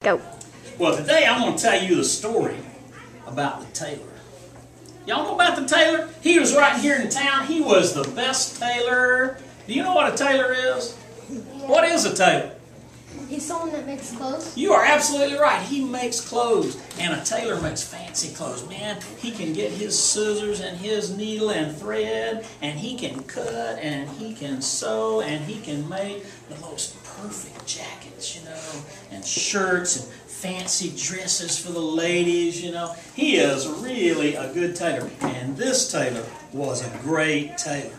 Go. Well, today I'm going to tell you the story about the tailor. Y'all know about the tailor? He was right here in town. He was the best tailor. Do you know what a tailor is? Yeah. What is a tailor? He's someone that makes clothes. You are absolutely right. He makes clothes, and a tailor makes fancy clothes. Man, he can get his scissors and his needle and thread, and he can cut, and he can sew, and he can make the most perfect jackets, you know, and shirts, and fancy dresses for the ladies, you know. He is really a good tailor, and this tailor was a great tailor.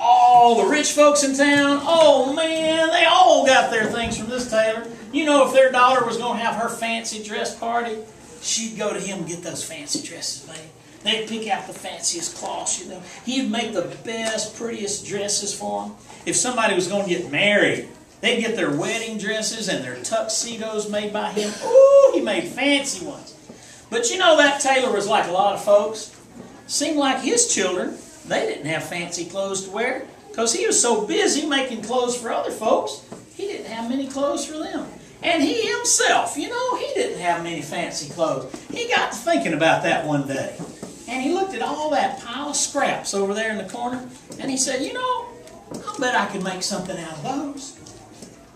All the rich folks in town, oh man, they all got their things from this tailor. You know, if their daughter was going to have her fancy dress party, she'd go to him and get those fancy dresses made. They'd pick out the fanciest cloths, you know. He'd make the best, prettiest dresses for them. If somebody was going to get married, they'd get their wedding dresses and their tuxedos made by him. Ooh, he made fancy ones. But you know, that tailor was like a lot of folks. Seemed like his children, they didn't have fancy clothes to wear because he was so busy making clothes for other folks, he didn't have many clothes for them. And he himself, you know, he didn't have many fancy clothes. He got to thinking about that one day. And he looked at all that pile of scraps over there in the corner, and he said, you know, I bet I could make something out of those.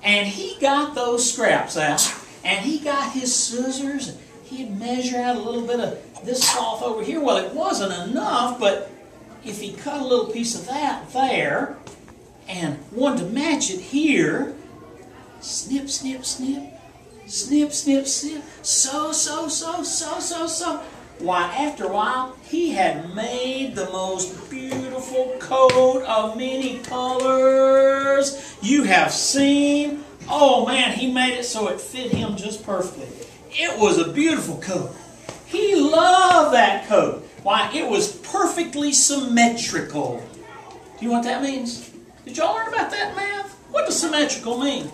And he got those scraps out, and he got his scissors, and he'd measure out a little bit of this cloth over here. Well, it wasn't enough, but if he cut a little piece of that there and wanted to match it here, snip, snip, snip, snip, snip, snip, sew, sew, sew, sew, sew, sew. Why, after a while, he had made the most beautiful coat of many colors you have seen. Oh man, he made it so it fit him just perfectly. It was a beautiful coat. He loved that coat. Why, it was perfectly symmetrical. Do you know what that means? Did y'all learn about that in math? What does symmetrical mean?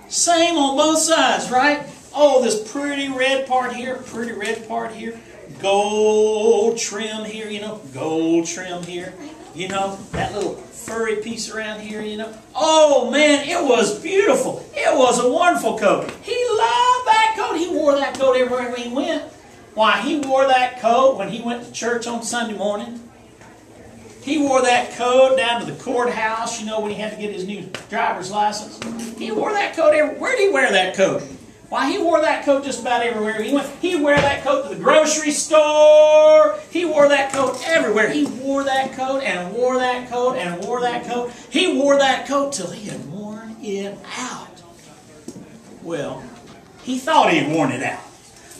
Same on both sides, right? Oh, this pretty red part here, pretty red part here, gold trim here, you know, gold trim here, you know, that little furry piece around here, you know. Oh man, it was beautiful. It was a wonderful coat. He loved that coat. He wore that coat everywhere he went. Why, he wore that coat when he went to church on Sunday morning. He wore that coat down to the courthouse, you know, when he had to get his new driver's license. He wore that coat everywhere. Where did he wear that coat? Why, he wore that coat just about everywhere he went. He wore that coat to the grocery store. He wore that coat everywhere. He wore that coat and wore that coat and wore that coat. He wore that coat till he had worn it out. Well, he thought he had worn it out.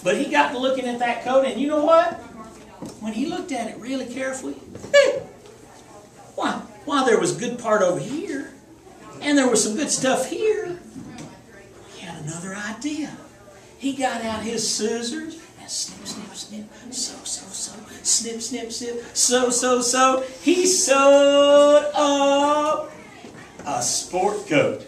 But he got to looking at that coat, and you know what? When he looked at it really carefully, why, there was a good part over here, and there was some good stuff here. He had another idea. He got out his scissors and snip, snip, snip, sew, sew, sew, snip, snip, snip, sew, sew, sew. He sewed up a sport coat.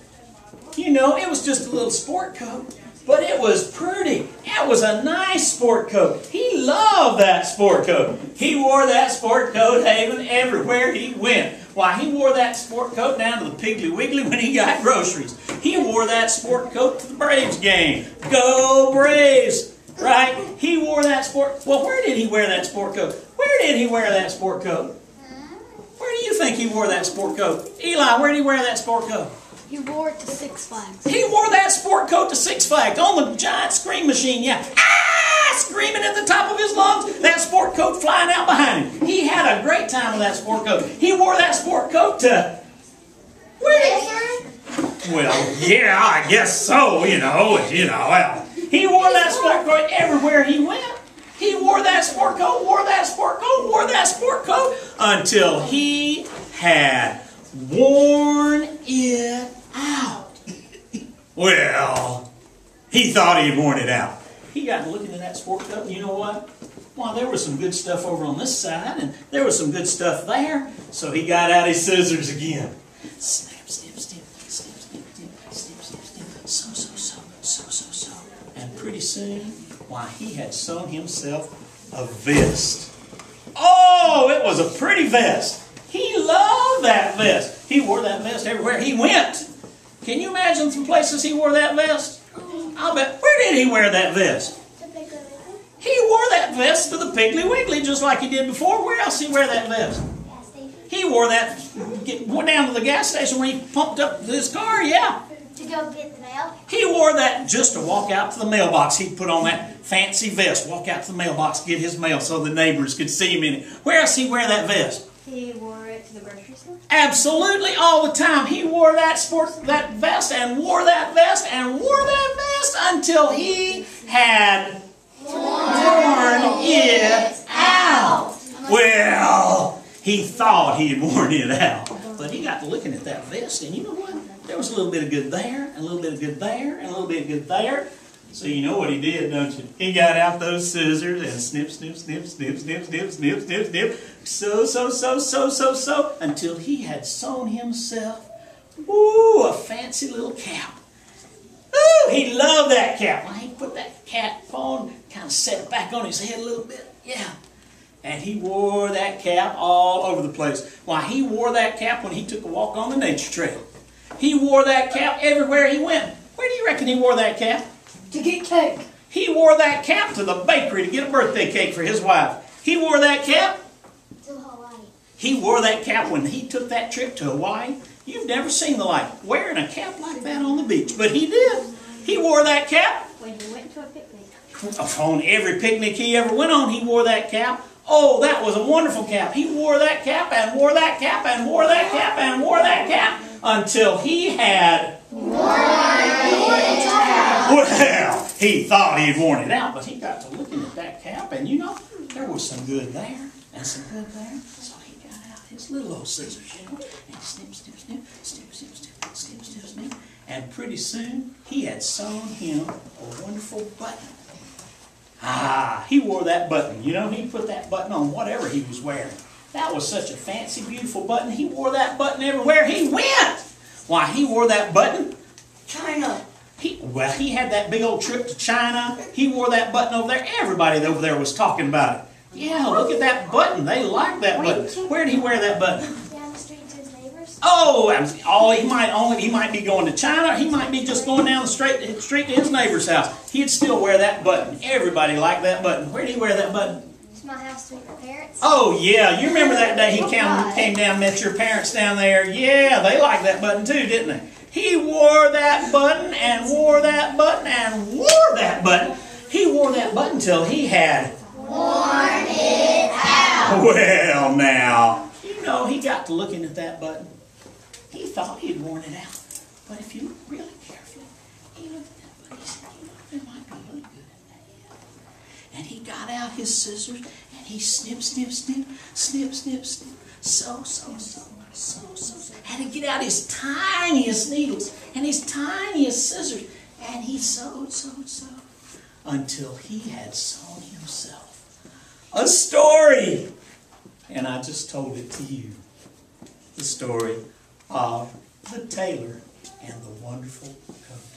You know, it was just a little sport coat. But it was pretty. It was a nice sport coat. He loved that sport coat. He wore that sport coat even everywhere he went. Why, he wore that sport coat down to the Piggly Wiggly when he got groceries. He wore that sport coat to the Braves game. Go Braves! Right? He wore that sport... Well, where did he wear that sport coat? Where did he wear that sport coat? Where do you think he wore that sport coat? Eli, where did he wear that sport coat? He wore it to Six Flags. He wore that sport coat to Six Flags on the giant scream machine, yeah. Ah! Screaming at the top of his lungs, that sport coat flying out behind him. He had a great time with that sport coat. He wore that sport coat to... Well, yeah, I guess so, you know, well. He wore that sport coat everywhere he went. He wore that sport coat, wore that sport coat, wore that sport coat, until he had worn it out. Well, he thought he had worn it out. He got looking at that sport coat, and you know what? Well, there was some good stuff over on this side, and there was some good stuff there. So he got out his scissors again. Snip, snip, snip, snip, snip, snip, snip, snip, snip, sew, sew, sew, sew, sew, sew. And pretty soon, why, he had sewn himself a vest. Oh, it was a pretty vest. He loved that vest. He wore that vest everywhere he went. Can you imagine some places he wore that vest? I'll bet. Where did did he wear that vest? He wore that vest to the Piggly Wiggly just like he did before. Where else did he wear that vest? He wore that, went down to the gas station when he pumped up his car, yeah. To go get the mail? He wore that just to walk out to the mailbox. He'd put on that fancy vest, walk out to the mailbox, get his mail so the neighbors could see him in it. Where else did he wear that vest? He wore it to the grocery store? Absolutely all the time. He wore that vest and wore that vest and wore that vest until he had worn it out. Well, he thought he had worn it out. But he got to looking at that vest, and you know what? There was a little bit of good there, and a little bit of good there, and a little bit of good there. So you know what he did, don't you? He got out those scissors and snip, snip, snip, snip, snip, snip, snip, snip, snip. So, until he had sewn himself, a fancy little cap. Ooh, he loved that cap. Well, he put that cap on, kind of set it back on his head a little bit. Yeah. And he wore that cap all over the place. Why, he wore that cap when he took a walk on the nature trail. He wore that cap everywhere he went. Where do you reckon he wore that cap? To get cake. He wore that cap to the bakery to get a birthday cake for his wife. He wore that cap. To Hawaii. He wore that cap when he took that trip to Hawaii. You've never seen the like, wearing a cap like that on the beach. But he did. He wore that cap. When he went to a picnic. On every picnic he ever went on, he wore that cap. Oh, that was a wonderful cap. He wore that cap and wore that cap and wore that cap and wore that cap until he had worn it out. Well, he thought he had worn it out, but he got to looking at that cap, and you know, there was some good there and some good there. So he got out his little old scissors, you know, and snip, snip, snip, snip, snip, snip, snip, snip, snip. And pretty soon, he had sewn him a wonderful button. He wore that button. You know, he put that button on whatever he was wearing. That was such a fancy, beautiful button. He wore that button everywhere he went. Why, he wore that button. China. He had that big old trip to China. He wore that button over there. Everybody over there was talking about it. Yeah, look at that button. They like that button. Where did he wear that button? Down the street to his neighbors. He might be going to China. He might be just going down the street to his neighbor's house. He'd still wear that button. Everybody liked that button. Where did he wear that button? To my house to meet my parents. Oh yeah, you remember that day he came down and met your parents down there? Yeah, they liked that button too, didn't they? He wore that button and wore that button and wore that button. He wore that button till he had Worn it out. Well, now, you know, he got to looking at that button. He thought he had worn it out. But if you look really carefully, he looked at that button. He said, you know, there might be really good in that. And he got out his scissors and he snip, snip, snip, snip, snip, snip. So. Had to get out his tiniest needles and his tiniest scissors. And he sewed, until he had sewn himself a story. And I just told it to you. The story of the tailor and the wonderful coat.